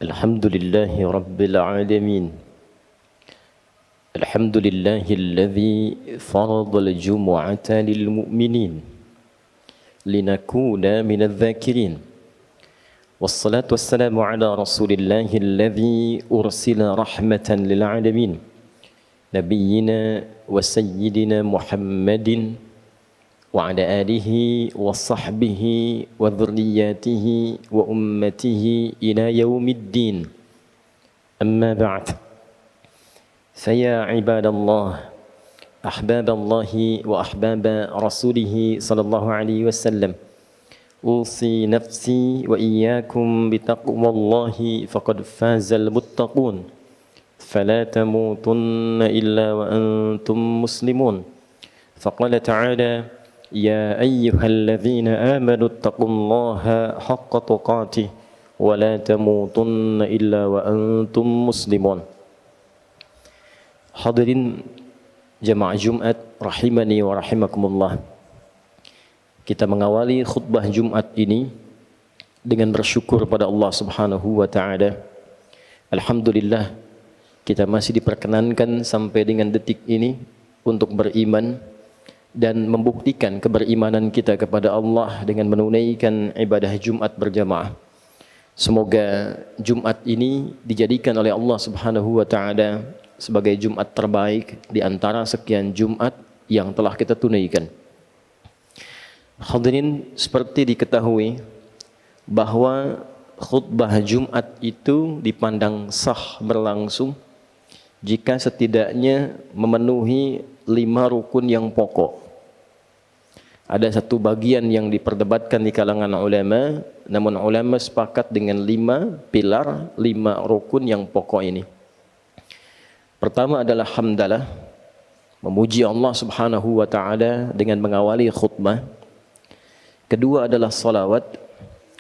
الحمد لله رب العالمين. الحمد لله الذي فرض الجمعة للمؤمنين لنكون من الذاكرين، والصلاة والسلام على رسول الله الذي أرسل رحمة للعالمين، نبينا وسيدنا محمد وعلى آله وصحبه وذرياته وأمته إلى يوم الدين. أما بعد، فيا عباد الله، أحباب الله وأحباب رسوله صلى الله عليه وسلم، أوصي نفسي وإياكم بتقوى الله فقد فاز المتقون، فلا تموتن إلا وأنتم مسلمون. فقال تعالى: يا أيها الذين آمنوا اتقوا الله حق تقاته ولا تموتن إلا وأنتم مسلمون. Hadirin jamaah Jumat rahimani wa rahimakumullah. Kita mengawali khutbah Jumat ini dengan bersyukur pada Allah Subhanahu wa taala. Alhamdulillah, kita masih diperkenankan sampai dengan detik ini untuk beriman dan membuktikan keberimanan kita kepada Allah dengan menunaikan ibadah Jumat berjamaah. Semoga Jumat ini dijadikan oleh Allah Subhanahu wa taala sebagai Jumat terbaik di antara sekian Jumat yang telah kita tunaikan. Hadirin, seperti diketahui bahwa khutbah Jumat itu dipandang sah berlangsung jika setidaknya memenuhi 5 rukun yang pokok. Ada satu bagian yang diperdebatkan di kalangan ulama, namun ulama sepakat dengan 5 pilar, 5 rukun yang pokok ini. Pertama adalah hamdalah, memuji Allah Subhanahu wa taala dengan mengawali khutbah. Kedua adalah salawat,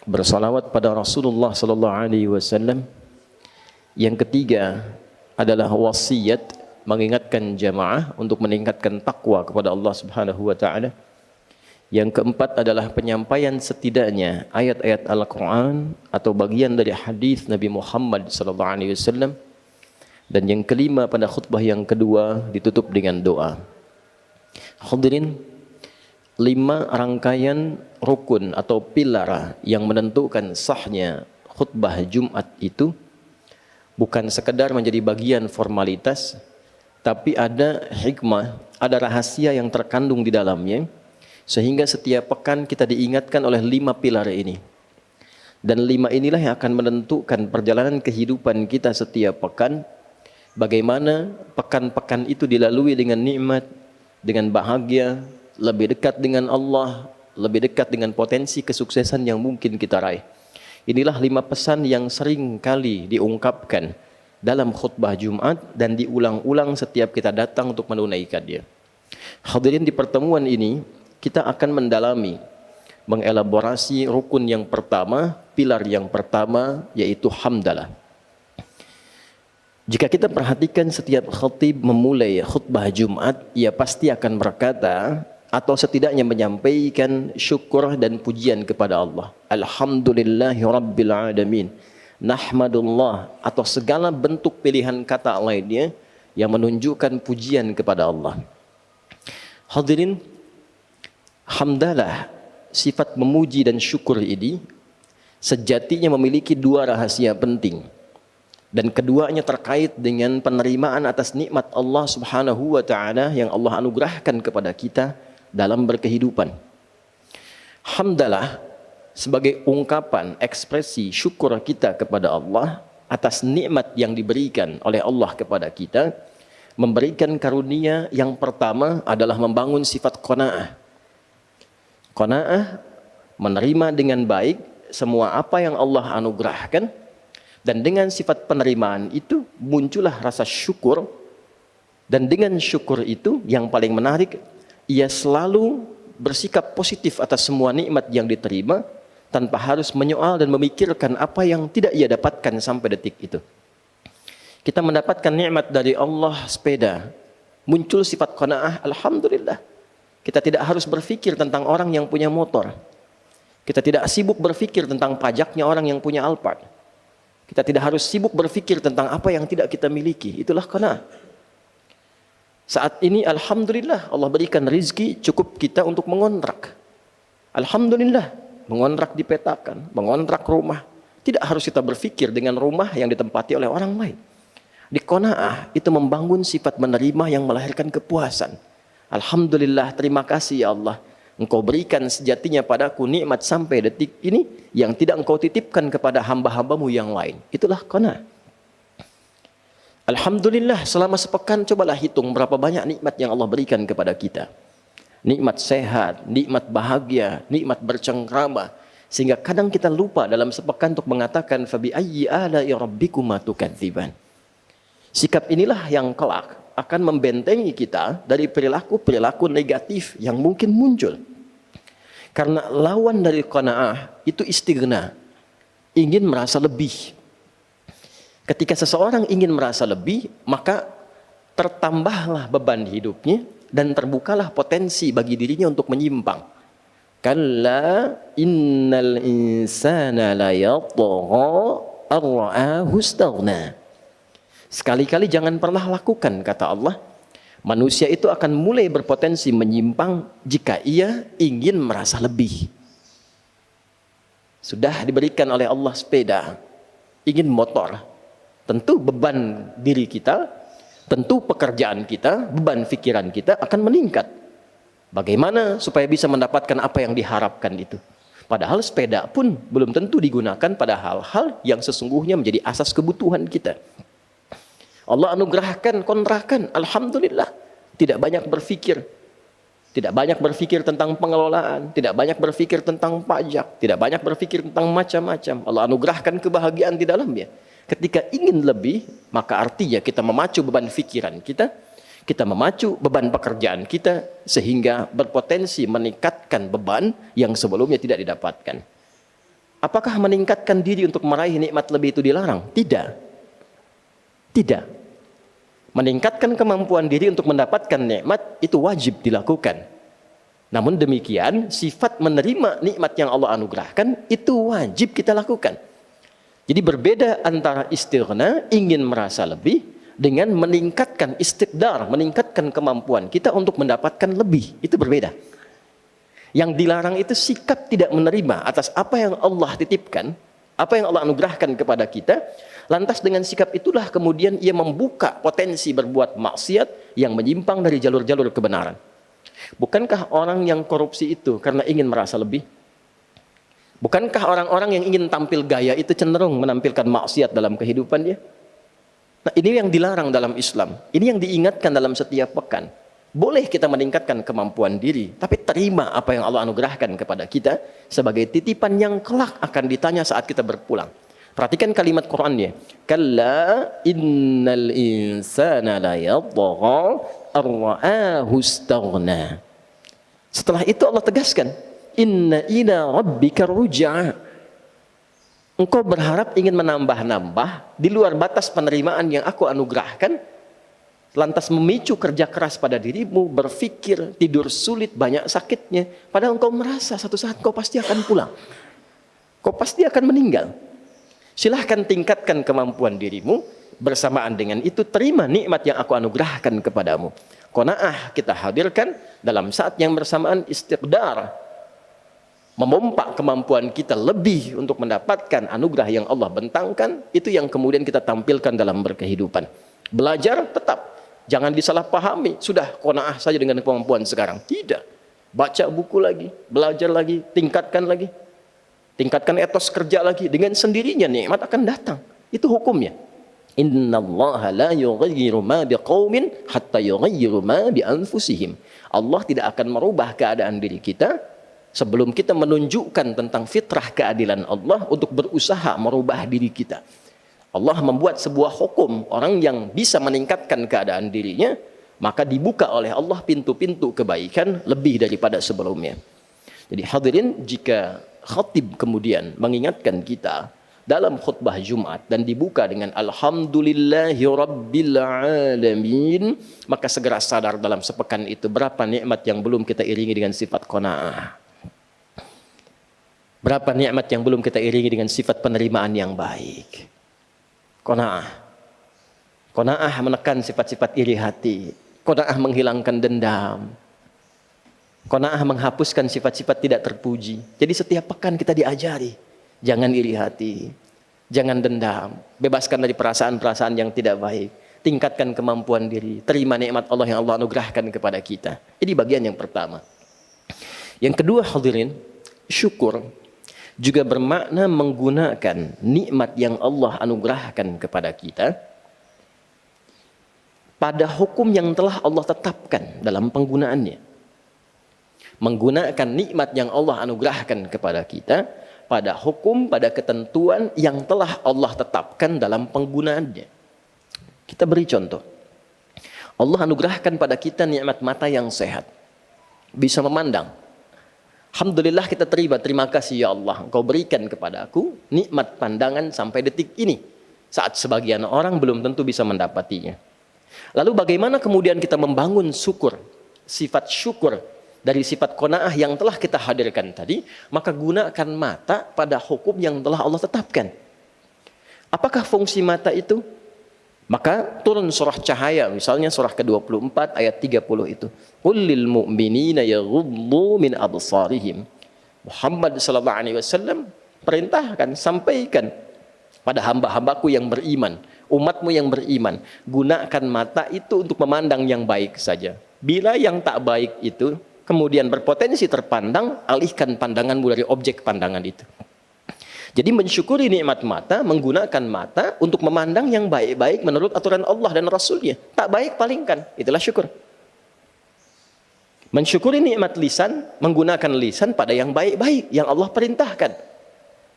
bersalawat pada Rasulullah sallallahu alaihi wasallam. Yang ketiga adalah wasiat, mengingatkan jamaah untuk meningkatkan takwa kepada Allah Subhanahu wa taala. Yang keempat adalah penyampaian setidaknya ayat-ayat Al-Quran atau bagian dari hadis Nabi Muhammad sallallahu alaihi wasallam. Dan yang kelima pada khutbah yang kedua ditutup dengan doa. Hadirin, 5 rangkaian rukun atau pilar yang menentukan sahnya khutbah Jumat itu bukan sekedar menjadi bagian formalitas, tapi ada hikmah, ada rahasia yang terkandung di dalamnya, sehingga setiap pekan kita diingatkan oleh 5 pilar ini. Dan 5 inilah yang akan menentukan perjalanan kehidupan kita setiap pekan. Bagaimana pekan-pekan itu dilalui dengan nikmat, dengan bahagia, lebih dekat dengan Allah, lebih dekat dengan potensi kesuksesan yang mungkin kita raih. Inilah 5 pesan yang sering kali diungkapkan dalam khutbah Jumat dan diulang-ulang setiap kita datang untuk menunaikannya. Hadirin, di pertemuan ini kita akan mendalami, mengelaborasi rukun yang pertama, pilar yang pertama, yaitu hamdalah. Jika kita perhatikan setiap khatib memulai khutbah Jumat, ia pasti akan berkata atau setidaknya menyampaikan syukur dan pujian kepada Allah. Alhamdulillahi Rabbil Alamin. Nahmadullah, atau segala bentuk pilihan kata lainnya yang menunjukkan pujian kepada Allah. Hadirin, hamdalah, sifat memuji dan syukur ini sejatinya memiliki 2 rahasia penting. Dan keduanya terkait dengan penerimaan atas nikmat Allah Subhanahu wa taala yang Allah anugerahkan kepada kita dalam berkehidupan. Hamdalah sebagai ungkapan ekspresi syukur kita kepada Allah atas nikmat yang diberikan oleh Allah kepada kita, memberikan karunia yang pertama adalah membangun sifat qanaah. Qanaah, menerima dengan baik semua apa yang Allah anugerahkan. Dan dengan sifat penerimaan itu muncullah rasa syukur. Dan dengan syukur itu yang paling menarik, ia selalu bersikap positif atas semua nikmat yang diterima tanpa harus menyoal dan memikirkan apa yang tidak ia dapatkan sampai detik itu. Kita mendapatkan nikmat dari Allah, sepeda, muncul sifat qanaah, alhamdulillah. Kita tidak harus berpikir tentang orang yang punya motor. Kita tidak sibuk berpikir tentang pajaknya orang yang punya Alphard. Kita tidak harus sibuk berpikir tentang apa yang tidak kita miliki. Itulah qanaah. Saat ini alhamdulillah Allah berikan rizki cukup kita untuk mengontrak. Alhamdulillah, mengontrak dipetakan, mengontrak rumah. Tidak harus kita berpikir dengan rumah yang ditempati oleh orang lain. Di qanaah itu membangun sifat menerima yang melahirkan kepuasan. Alhamdulillah, terima kasih ya Allah. Engkau berikan sejatinya padaku nikmat sampai detik ini yang tidak engkau titipkan kepada hamba-hambamu yang lain. Itulah qanaah. Alhamdulillah, selama sepekan cobalah hitung berapa banyak nikmat yang Allah berikan kepada kita. Nikmat sehat, nikmat bahagia, nikmat bercengkrama. Sehingga kadang kita lupa dalam sepekan untuk mengatakan fabi ayyi ala'i rabbikuma tukadziban. Sikap inilah yang kelak akan membentengi kita dari perilaku-perilaku negatif yang mungkin muncul. Karena lawan dari qanaah itu istighna, ingin merasa lebih. Ketika seseorang ingin merasa lebih, maka tertambahlah beban hidupnya dan terbukalah potensi bagi dirinya untuk menyimpang. Kalla innal insana la yatgha ar-ra'ahu istaghna. Sekali-kali jangan pernah lakukan, kata Allah. Manusia itu akan mulai berpotensi menyimpang jika ia ingin merasa lebih. Sudah diberikan oleh Allah sepeda, ingin motor. Tentu beban diri kita, tentu pekerjaan kita, beban pikiran kita akan meningkat. Bagaimana supaya bisa mendapatkan apa yang diharapkan itu? Padahal sepeda pun belum tentu digunakan pada hal-hal yang sesungguhnya menjadi asas kebutuhan kita. Allah anugerahkan kontrakan, alhamdulillah. Tidak banyak berpikir. Tidak banyak berpikir tentang pengelolaan, tidak banyak berpikir tentang pajak, tidak banyak berpikir tentang macam-macam. Allah anugerahkan kebahagiaan di dalamnya. Ketika ingin lebih, maka artinya kita memacu beban pikiran kita, kita memacu beban pekerjaan kita, sehingga berpotensi meningkatkan beban yang sebelumnya tidak didapatkan. Apakah meningkatkan diri untuk meraih nikmat lebih itu dilarang? Tidak. Tidak. Meningkatkan kemampuan diri untuk mendapatkan nikmat itu wajib dilakukan. Namun demikian, sifat menerima nikmat yang Allah anugerahkan itu wajib kita lakukan. Jadi berbeda antara istighna, ingin merasa lebih, dengan meningkatkan istiqdar, meningkatkan kemampuan kita untuk mendapatkan lebih. Itu berbeda. Yang dilarang itu sikap tidak menerima atas apa yang Allah titipkan, apa yang Allah anugerahkan kepada kita. Lantas dengan sikap itulah kemudian ia membuka potensi berbuat maksiat yang menyimpang dari jalur-jalur kebenaran. Bukankah orang yang korupsi itu karena ingin merasa lebih? Bukankah orang-orang yang ingin tampil gaya itu cenderung menampilkan maksiat dalam kehidupan dia? Nah, ini yang dilarang dalam Islam. Ini yang diingatkan dalam setiap pekan. Boleh kita meningkatkan kemampuan diri, tapi terima apa yang Allah anugerahkan kepada kita sebagai titipan yang kelak akan ditanya saat kita berpulang. Perhatikan kalimat Qur'annya. Kalla innal insana la yatgha ar-ra'ahu istaghna. Setelah itu Allah tegaskan, inna ila rabbika ruj'a. Engkau berharap ingin menambah-nambah di luar batas penerimaan yang aku anugerahkan, lantas memicu kerja keras pada dirimu, berpikir, tidur sulit, banyak sakitnya, padahal engkau merasa satu saat kau pasti akan pulang. Kau pasti akan meninggal. Silahkan tingkatkan kemampuan dirimu, bersamaan dengan itu terima nikmat yang aku anugerahkan kepadamu. Qanaah kita hadirkan dalam saat yang bersamaan istiqdar, memompak kemampuan kita lebih untuk mendapatkan anugerah yang Allah bentangkan. Itu yang kemudian kita tampilkan dalam berkehidupan. Belajar tetap, jangan disalahpahami, sudah qanaah saja dengan kemampuan sekarang. Tidak, baca buku lagi, belajar lagi, tingkatkan lagi. Tingkatkan etos kerja lagi, dengan sendirinya nikmat akan datang. Itu hukumnya. Innallaha la yughayyiru ma biqaumin hatta yughayyiru ma bi anfusihim. Allah tidak akan merubah keadaan diri kita sebelum kita menunjukkan tentang fitrah keadilan Allah untuk berusaha merubah diri kita. Allah membuat sebuah hukum, orang yang bisa meningkatkan keadaan dirinya, maka dibuka oleh Allah pintu-pintu kebaikan lebih daripada sebelumnya. Jadi hadirin, jika khatib kemudian mengingatkan kita dalam khutbah Jumat dan dibuka dengan alhamdulillahi rabbil alamin, maka segera sadar dalam sepekan itu berapa nikmat yang belum kita iringi dengan sifat qanaah. Berapa nikmat yang belum kita iringi dengan sifat penerimaan yang baik. Qanaah. Qanaah menekan sifat-sifat iri hati. Qanaah menghilangkan dendam. Qanaah menghapuskan sifat-sifat tidak terpuji. Jadi setiap pekan kita diajari, jangan iri hati, jangan dendam, bebaskan dari perasaan-perasaan yang tidak baik, tingkatkan kemampuan diri, terima nikmat Allah yang Allah anugerahkan kepada kita. Ini bagian yang pertama. Yang kedua hadirin, syukur juga bermakna menggunakan nikmat yang Allah anugerahkan kepada kita pada hukum yang telah Allah tetapkan dalam penggunaannya. Menggunakan nikmat yang Allah anugerahkan kepada kita pada hukum, pada ketentuan yang telah Allah tetapkan dalam penggunaannya. Kita beri contoh. Allah anugerahkan pada kita nikmat mata yang sehat, bisa memandang. Alhamdulillah kita terima kasih ya Allah, Engkau berikan kepada aku nikmat pandangan sampai detik ini, saat sebagian orang belum tentu bisa mendapatinya. Lalu bagaimana kemudian kita membangun syukur, sifat syukur dari sifat qanaah yang telah kita hadirkan tadi? Maka gunakan mata pada hukum yang telah Allah tetapkan. Apakah fungsi mata itu? Maka turun surah cahaya, misalnya surah ke-24 ayat 30 itu. Qul lil mu'minina yaghuddu min absarihim. Muhammad sallallahu alaihi wasallam perintahkan, sampaikan pada hamba-hambaku yang beriman, umatmu yang beriman, gunakan mata itu untuk memandang yang baik saja. Bila yang tak baik itu kemudian berpotensi terpandang, alihkan pandanganmu dari objek pandangan itu. Jadi mensyukuri nikmat mata, menggunakan mata untuk memandang yang baik-baik menurut aturan Allah dan Rasulnya. Tak baik palingkan, itulah syukur. Mensyukuri nikmat lisan, menggunakan lisan pada yang baik-baik yang Allah perintahkan.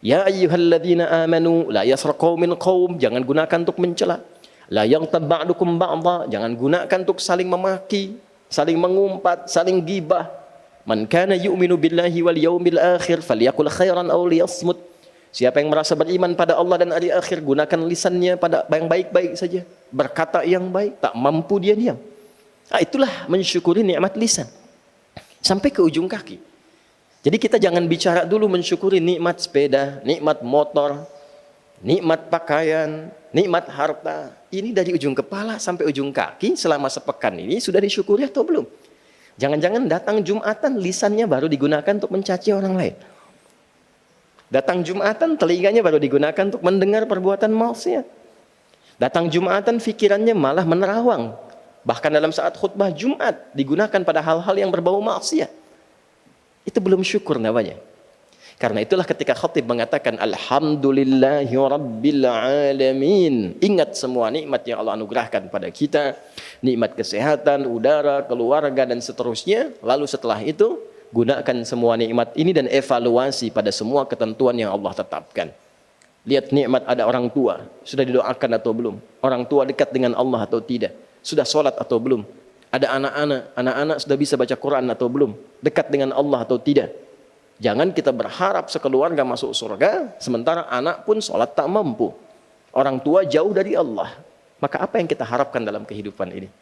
Ya ayyuhalladzina amanu la yasraq qaumin qaum, jangan gunakan untuk mencela. La yaghtab ba'dukum ba'dha, jangan gunakan untuk saling memaki, saling mengumpat, saling gibah. Man kana yu'minu billahi wal yaumil akhir falyaqul khairan aw liyasmut. Siapa yang merasa beriman pada Allah dan hari akhir, gunakan lisannya pada yang baik-baik saja, berkata yang baik, tak mampu dia diam. Nah, itulah mensyukuri nikmat lisan sampai ke ujung kaki. Jadi kita jangan bicara dulu mensyukuri nikmat sepeda, nikmat motor, nikmat pakaian, nikmat harta. Ini dari ujung kepala sampai ujung kaki selama sepekan ini sudah disyukuri atau belum? Jangan-jangan datang Jumatan lisannya baru digunakan untuk mencaci orang lain. Datang Jumatan telinganya baru digunakan untuk mendengar perbuatan maksiat. Datang Jumatan fikirannya malah menerawang. Bahkan dalam saat khutbah Jumat digunakan pada hal-hal yang berbau maksiat. Itu belum syukur namanya. Karena itulah ketika khatib mengatakan Alhamdulillahi Rabbil Alamin. Ingat semua nikmat yang Allah anugerahkan pada kita. Nikmat kesehatan, udara, keluarga dan seterusnya. Lalu setelah itu gunakan semua nikmat ini dan evaluasi pada semua ketentuan yang Allah tetapkan. Lihat nikmat ada orang tua, sudah didoakan atau belum? Orang tua dekat dengan Allah atau tidak? Sudah sholat atau belum? Ada anak-anak sudah bisa baca Quran atau belum? Dekat dengan Allah atau tidak? Jangan kita berharap sekeluarga masuk surga, sementara anak pun sholat tak mampu. Orang tua jauh dari Allah. Maka apa yang kita harapkan dalam kehidupan ini?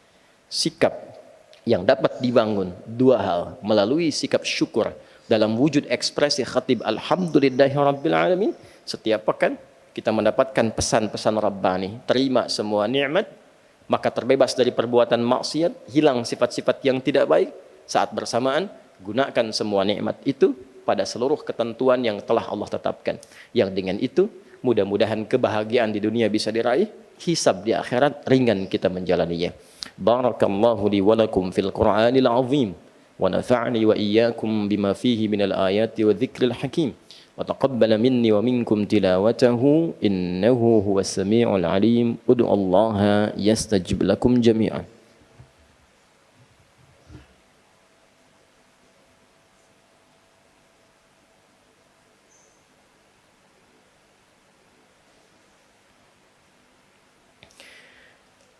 Sikap yang dapat dibangun dua hal melalui sikap syukur dalam wujud ekspresi khatib Alhamdulillahirabbil alamin. Setiap pekan kita mendapatkan pesan-pesan Rabbani, terima semua nikmat, maka terbebas dari perbuatan maksiat, hilang sifat-sifat yang tidak baik. Saat bersamaan gunakan semua nikmat itu pada seluruh ketentuan yang telah Allah tetapkan, yang dengan itu mudah-mudahan kebahagiaan di dunia bisa diraih, hisab di akhirat ringan kita menjalaninya. Barakallahu li wa lakum fil Qur'anil azim wa nafa'ni wa iyyakum bima fihi minal ayati wa dzikril hakim wa taqabbala minni wa minkum tilawatahu innahu huwas samiul alim. Ud'ullaha yastajib lakum jami'an.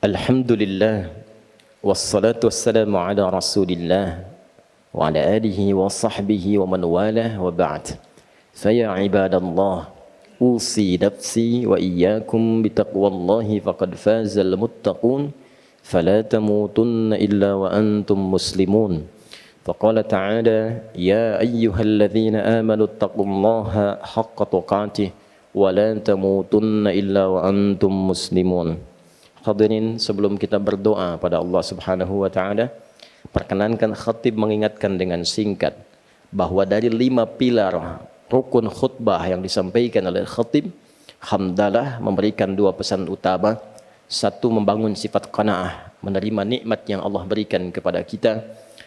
Alhamdulillah wassalatu wassalamu ala rasulillah wa ala alihi wa sahbihi wa man walah wa ba'd. Faya ibadallah, usi nafsi wa iyyakum bitaqwallahi faqad fazal muttaqun fala tamutunna illa wa antum muslimun. Faqala ta'ala ya ayyuhalladzina amanu ittaqullaha haqqa tuqatih wa la tamutunna illa wa antum muslimun. Hadirin, sebelum kita berdoa pada Allah Subhanahu wa taala, perkenankan khatib mengingatkan dengan singkat bahwa dari 5 pilar rukun khutbah yang disampaikan oleh khatib, hamdalah memberikan 2 pesan utama. 1, membangun sifat qanaah, menerima nikmat yang Allah berikan kepada kita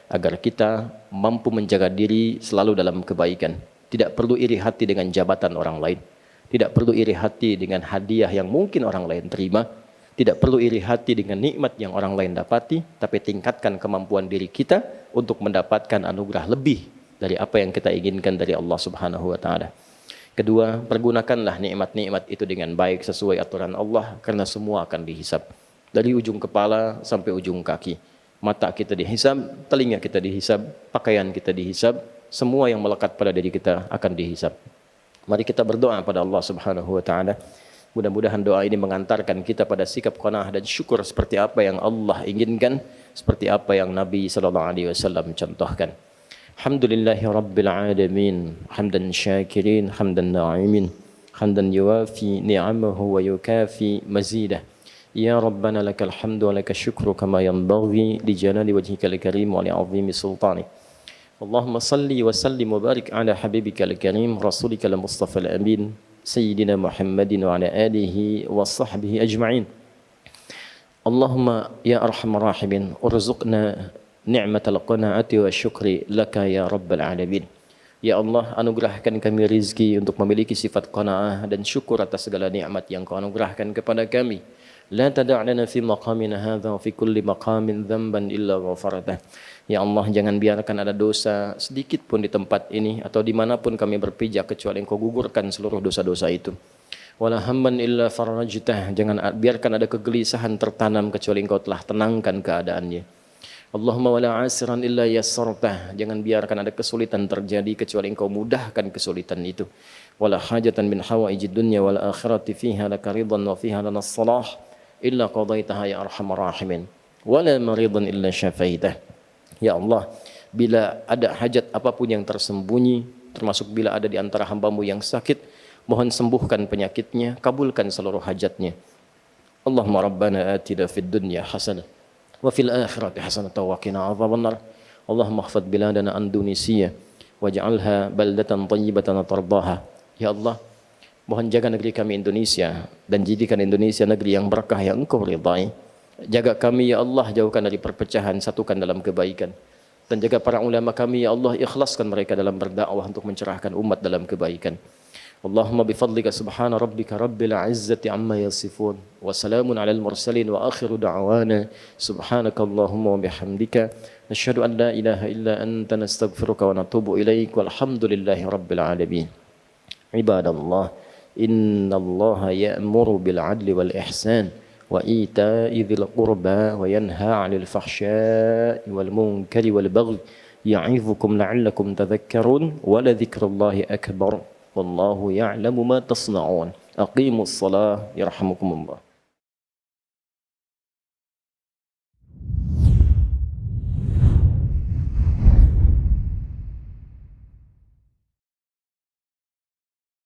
agar kita mampu menjaga diri selalu dalam kebaikan. Tidak perlu iri hati dengan jabatan orang lain, tidak perlu iri hati dengan hadiah yang mungkin orang lain terima, tidak perlu iri hati dengan nikmat yang orang lain dapati, tapi tingkatkan kemampuan diri kita untuk mendapatkan anugerah lebih dari apa yang kita inginkan dari Allah Subhanahu wa taala. Kedua, pergunakanlah nikmat-nikmat itu dengan baik sesuai aturan Allah, karena semua akan dihisab. Dari ujung kepala sampai ujung kaki. Mata kita dihisab, telinga kita dihisab, pakaian kita dihisab, semua yang melekat pada diri kita akan dihisab. Mari kita berdoa pada Allah Subhanahu wa taala. Mudah-mudahan doa ini mengantarkan kita pada sikap qanaah dan syukur seperti apa yang Allah inginkan, seperti apa yang Nabi sallallahu alaihi wasallam contohkan. Alhamdulillahi rabbil alamin, hamdan syakirin, hamdan na'imin, hamdan yuwafi ni'amahu wa yukafi mazidah. Ya Rabbana lakal hamdu wa lakal syukru kama yanbaghi li jalali wajhikal karim wa li 'azimi sultani. Allahumma salli wa sallim wa barik ala habibikal karim rasulikal mustafal amin Sayyidina Muhammadin wa ala alihi wa sahbihi ajma'in. Allahumma ya arhamar rahimin, urzuqna ni'matal qanaati wa syukri laka ya rabbal alamin. Ya Allah, anugerahkan kami rizki untuk memiliki sifat qanaah dan syukur atas segala nikmat yang Kau anugerahkan kepada kami. La tada' lana fi maqamina hadha wa fi kulli maqamin dhanban illa ghafartah. Ya Allah, jangan biarkan ada dosa sedikit pun di tempat ini atau dimanapun kami berpijak kecuali Engkau gugurkan seluruh dosa-dosa itu. Wala hamman illa farajtah, jangan biarkan ada kegelisahan tertanam kecuali Engkau telah tenangkan keadaannya. Allahumma wala asiran illa yassartah, jangan biarkan ada kesulitan terjadi kecuali Engkau mudahkan kesulitan itu. Wala hajatan min hawaijid dunya wal akhirati fiha laka ridwan wa fiha lana salah illa qadaitaha ya arhamar rahimin. Wala maridan illa syafaitah. Ya Allah, bila ada hajat apapun yang tersembunyi, termasuk bila ada di antara hamba-Mu yang sakit, mohon sembuhkan penyakitnya, kabulkan seluruh hajatnya. Allahumma rabbana atina fid dunya hasanah wa fil akhirati hasanah wa qina adzabannar. Allahumma ihfadz biladana Indonesia waj'alha baldatan thayyibatan tardaha. Ya Allah, mohon jaga negeri kami Indonesia dan jadikan Indonesia negeri yang berkah yang Engkau ridai. Jaga kami ya Allah, jauhkan dari perpecahan, satukan dalam kebaikan. Dan jaga para ulama kami ya Allah, ikhlaskan mereka dalam berdakwah untuk mencerahkan umat dalam kebaikan. Allahumma bifadlika subhana rabbika rabbil izzati amma yasifun wa salamun alal mursalin wa akhiru da'wana subhanakallahumma wa bihamdika nasyhadu an la ilaha illa anta nastaghfiruka wa natubu ilaik walhamdulillahi rabbil alamin. Ibadallah, innallaha ya'muru bil 'adli wal ihsan وإيتاء ذي القربى وينهى عن الفحشاء والمنكر والبغي يعظكم لعلكم تذكرون ولذكر الله أكبر والله يعلم ما تصنعون أقيموا الصلاة يرحمكم الله.